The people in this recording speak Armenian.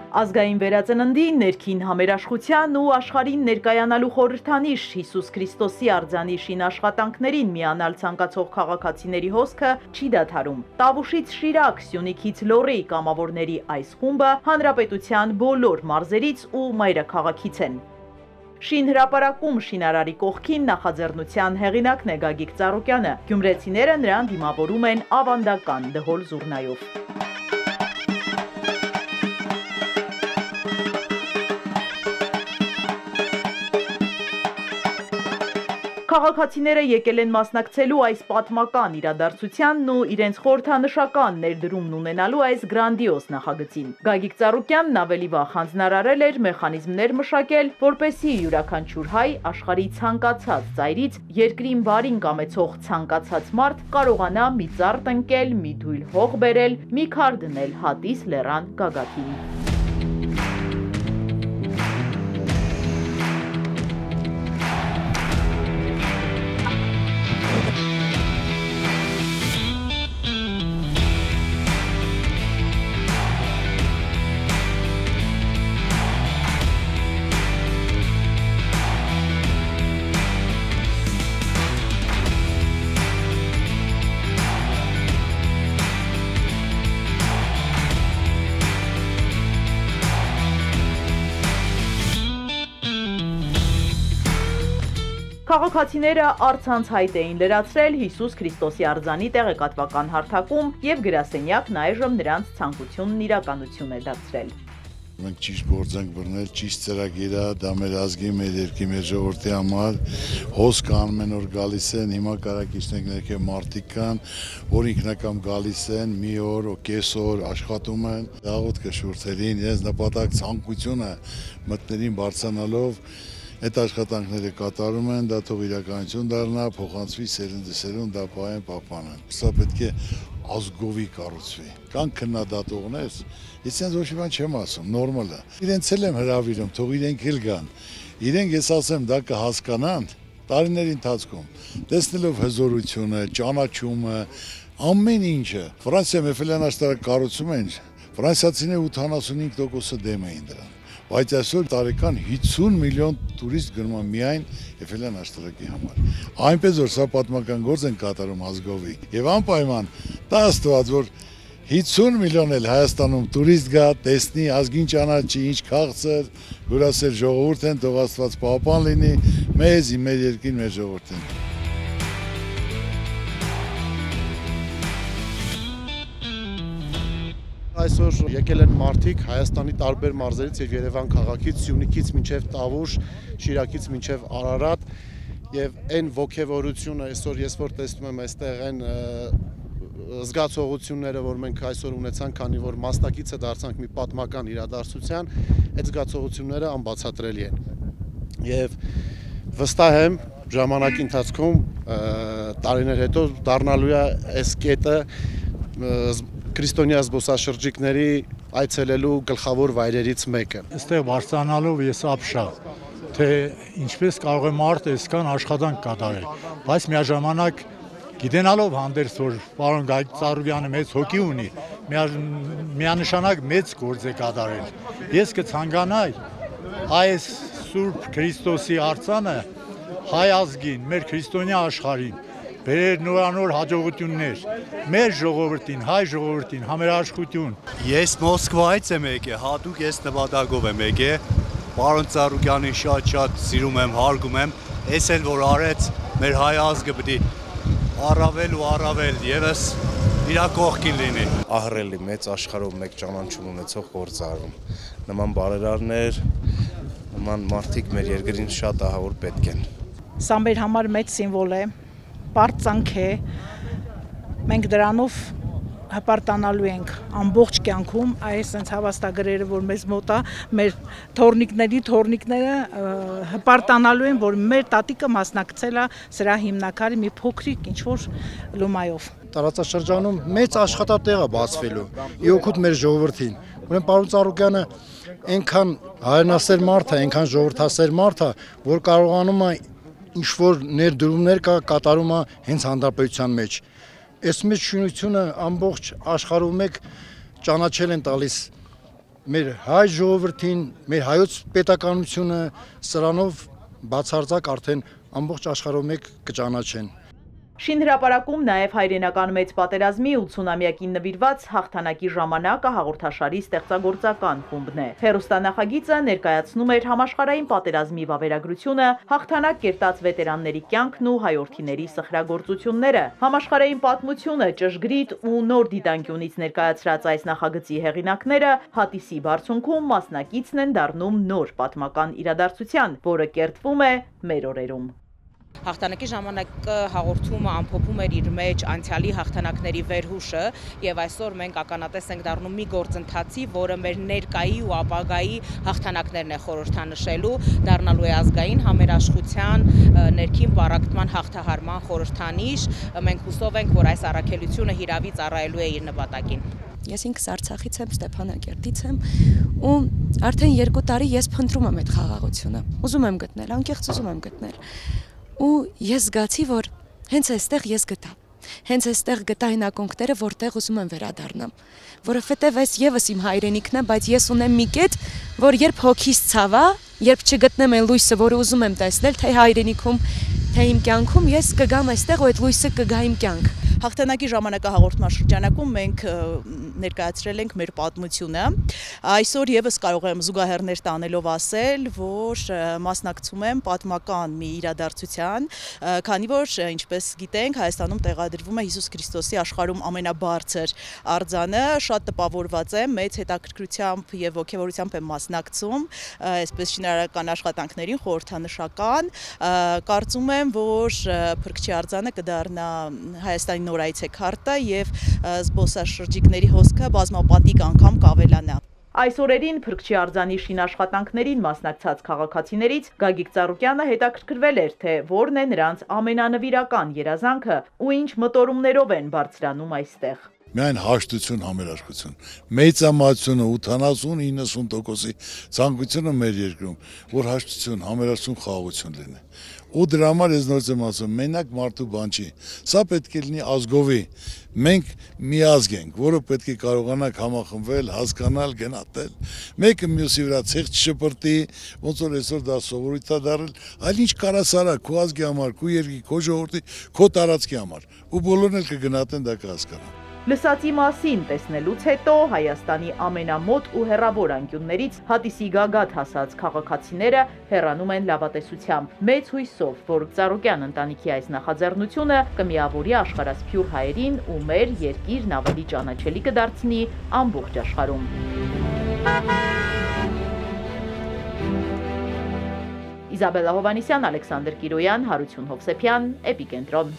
Ազգային վերածննդի, ներքին համերաշխության ու աշխարհին ներկայանալու խորհրդանիշ Հիսուս Քրիստոսի արձանիշին աշխատանքներին միանալ ցանկացող քաղաքացիների հոսքը չի դադարում։ Տավուշից Շիրակ, Սյունիքից Լոռի կամավորների այս խումբը հանրապետության բոլոր մարզերից ու մայրաքաղաքից են։ Շինհրապարակում շինարարի կողքին նախաձեռնության հեղինակն է Գագիկ Ծառուկյանը։ Գյումրեցիները նրան դիմավորում են ավանդական դհոլ զուռնայով։ Քաղաքացիները եկել են մասնակցելու այս պատմական իրադարձությանն ու իրենց խորհրդանշական ներդրումն ունենալու այս գրանդիոզ նախագծին։ Գագիկ Ծառուկյանն ավելի վաղ հանձնարարել էր մեխանիզմներ մշակել, որպեսզի յուրաքանչյուր հայ աշխարհի ցանկացած ծայրից երկրին բարին կամեցող ցանկացած մարդ կարողանա մի ծառ տնկել, մի դույլ հող բերել, մի քար դնել հատիս լեռան գագաթին։ Քաղաքացիները առցանց հայտ էին լրացրել Հիսուս Քրիստոսի արձանի տեղեկատվական հարթակում և գրասենյակն այժմ նրանց ցանկությունն իրականություն է դարձրել։ Մենք ճիշտ գործ ենք բռնել, ճիշտ ծրագիր է, դա մեր ազգի, մեր երկրի, մեր ժողովրդի համար հոսք ամեն օր գալիս են, հիմա կարակ իջնենք ներքև մարդիկ կան, որ ինքնակամ գալիս են, մի օր, կեսօր աշխատում են, աղոթքը շուրթերին, իրենց նպատակ ցանկությունը մտներին բարձրանալով այդ աշխատանքները կատարում են, դա թող իրականություն դառնա, փոխանցվի սերնդեսերուն, դա պահեն պահպանեն։ Սա պետք է ազգովի կառուցվի։ Կան քննադատողներ, ես ոչ մի բան չեմ ասում, նորմալ է։ Իրենց էլ եմ հրավիրում, թող իրենք էլ գան։ Իրենք ես ասեմ, դա կհասկանան տարիների ընթացքում, տեսնելով հզորությունը, ճանաչումը, ամեն ինչը։ Ֆրանսիայում Էֆելյան աշտարակ կառուցում են, ֆրանսիացիները 85%-ը դեմ էին դրան։ Բայց այսօր տարեկան 50 միլիոն տուրիստ գնում է միայն Էֆելյան աշտարակի համար։ Այնպես որ սա պատմական գործ են կատարում ազգովի։ Եվ անպայման դա աստված, որ 50 միլիոն էլ Հայաստանում տուրիստ գա, տեսնի, ազգին ճանաչի, ինչ քաղցր, հյուրասեր ժողովուրդ են, թող աստված պահպան լինի, մեզ, մեր երկրին, մեր ժողովրդին։ Այսօր եկել են մարդիկ Հայաստանի տարբեր մարզերից եւ Երևան քաղաքից, Սյունիքից մինչեւ Տավուշ, Շիրակից մինչեւ Արարատ եւ այն ողջևորությունը այսօր ես որ տեսնում եմ այստեղ այն զգացողությունները, որ մենք այսօր ունեցանք, քանի որ մասնակիցը դարձանք մի պատմական իրադարձության, այդ զգացողությունները անբացատրելի են։ Եվ վստահ եմ ժամանակի ընթացքում տարիներ հետո դառնալու է այս կետը քրիստոնյա զբոսաշրջիկների այցելելու գլխավոր վայրերից մեկը։ Այստեղ բարձրանալով ես ապշա, թե ինչպես կարող է մարդ այսքան աշխատանք կատարել, բայց միաժամանակ գիտենալով հանդերձ, որ պարոն Գագիկ Ծառուկյանը մեծ հոգի ունի, միանշանակ մեծ գործ է կատարել։ Ես կցանկանայի այս Սուրբ Քրիստոսի արձանը հայ ազգին, մեր քրիստոնյա աշխարհին բերեր նորանոր հաջողություններ, մեր ժողովրդին, հայ ժողովրդին, համերաշխություն։ Ես Մոսկվայից եմ եկել, հատուկ ես նպատակով եմ եկել, պարոն Ծառուկյանին շատ սիրում եմ, հարգում եմ, ես էլ որ արեց մեր հայ ազգը պետք է առավել ու առավել եւս իր կողքին լինի։ Ահռելի մեծ աշխարհով մեկ ճանաչում ունեցող գործ արվում։ Նման բարերարներ, նման մարդիկ մեր երկրին շատ ահավոր պետք են։ Սա մեր համար մեծ սիմվոլ է, պարծանք է, մենք դրանով հպարտանալու ենք ամբողջ կյանքում այս sense հավաստագրերը, որ մեզ մոտ է, մեր թորնիկները հպարտանալու են, որ մեր տատիկը մասնակցել է սրա հիմնակարի մի փոքրիկ ինչ-որ լումայով։ Տարածաշրջանում մեծ աշխատատեղ է բացվելու, իօգուտ մեր ժողովրդին։ Ուրեմն պարոն Ծառուկյանը այնքան հայրենասեր մարդ է, այնքան ժողովրդասեր մարդ է, որ կարողանում է ինչ-որ ներդրումներ կատարում է հենց հանրապետության մեջ։ Այս մեծ շինությունը ամբողջ աշխարհում մեկ ճանաչել են տալիս մեր հայ ժողովրդին, մեր հայոց պետականությունը սրանով բացարձակ արդեն ամբողջ աշխարհով մեկ կճանաչեն։ Շինհրապարակում նաև հայրենական մեծ պատերազմի 80-ամյակին նվիրված հաղթանակի ժամանակը հաղորդաշարի ստեղծագործական խումբն է։ Հեռուստանախագիծը ներկայացնում էր համաշխարհային պատերազմի վավերագրությունը, հաղթանակ կերտած վետերանների կյանքն ու հայորդիների սխրագործությունները։ Համաշխարհային պատմությունը ճշգրիտ ու նոր դիտանկյունից ներկայացրած այս նախագծի հեղինակները հատիսի բարձունքում մասնակիցն են դառնում նոր պատմական իրադարձության, որը կերտվում է մեր օրերում։ Հաղթանակի ժամանակը հաղորդումը ամփոփում էր իր մեջ անցյալի հաղթանակների վերհուշը եւ այսօր մենք ականատես ենք դառնում մի գործընթացի, որը մեր ներկայի ու ապագայի հաղթանակներն է խորհրդանշելու, դառնալու է ազգային համերաշխության, ներքին պառակտման հաղթահարման խորհրդանիշ։ Մենք հուսով ենք, որ այս առաքելությունը հիրավի ծառայելու է իր նպատակին։ Ես ինքս Արցախից եմ, Ստեփանակերտից եմ ու արդեն 2 տարի ես փնտրում եմ այդ խաղաղությունը։ Ուզում եմ գտնել, անկեղծ ուզում եմ գտնել։ Ու ես զգացի, որ հենց այստեղ ես գտա։ Հենց այստեղ գտա այն ակունքները, որտեղ ուզում եմ վերադառնամ, որովհետև այս եւս իմ հայրենիքն է, բայց ես ունեմ մի կետ, որ երբ հոգիս ցավա, երբ չգտնեմ այն լույսը, որը ուզում եմ տեսնել, թե հայրենիքում, թե իմ կյանքում, ես կգամ այստեղ ու այդ լույսը կգա իմ կյանք։ Հաղթանակի ժամանակահաղորդման շրջանակում մենք ներկայացրել ենք մեր պատմությունը։ Այսօր եւս կարող եմ զուգահեռներ տանելով ասել, որ մասնակցում եմ պատմական մի իրադարձության, քանի որ ինչպես գիտենք, Հայաստանում տեղադրվում է Հիսուս Քրիստոսի աշխարհում ամենաբարձր արձանը, շատ տպավորված եմ, մեծ հետաքրքրությամբ եւ ոգեւորությամբ եմ մասնակցում, այսպես շինարարական աշխատանքներին խորհրդանշական, կարծում եմ, որ Փրկչի արձանը կդառնա Հայաստանի նոր այցեքարտը եւ զբոսաշրջիկների հոսքը բազմապատիկ անգամ կավելանա։ Այս օրերին Փրկչի արձանի շինաշխատանքներին մասնակցած քաղաքացիներից Գագիկ Ծառուկյանը հետաքրքրվել էր, թե որն է նրանց ամենանվիրական երազանքը ու ինչ մտորումներով են բարձրանում այստեղ։ Միայն հաշտություն, համերաշխություն, մեծամասնությունը 80-90%-ի ցանկությունը մեր երկրում, որ հաշտություն, համերաշխություն, խաղաղություն լինի։ Ու դրա համար ես նորից եմ ասում, մենակ մարդու բան չի։ Սա պետք է լինի ազգովի։ Մենք մի ազգ ենք, որը պետք է կարողանանք համախմբվել, հասկանալ, գնահատել։ Մեկը մյուսի վրա ցեղ չշպրտի, ոնց որ այսօր դա սովորույթ է դառել, այլ ինչ կարաս արա քո ազգի համար, քո երկրի, քո ժողովրդի, քո տարածքի համար։ Ու բոլորն էլ կգնահատեն, դա կհասկանան։ Լսածի մասին տեսնելուց հետո Հայաստանի ամենամոտ ու հեռավոր անկյուններից հատիսի գագաթ հասած քաղաքացիները հեռանում են լավատեսությամբ, մեծ հույսով, որ Ծառուկյան ընտանիքի այս նախաձեռնությունը կմիավորի աշխարհասփյուր հայերին ու մեր երկիրն ավելի ճանաչելի կդարձնի ամբողջ աշխարհում։ Իզաբելլա Հովհաննիսյան, Ալեքսանդր Կիրոյան, Հարություն Հովսեփյան, Էպիկենտրոն։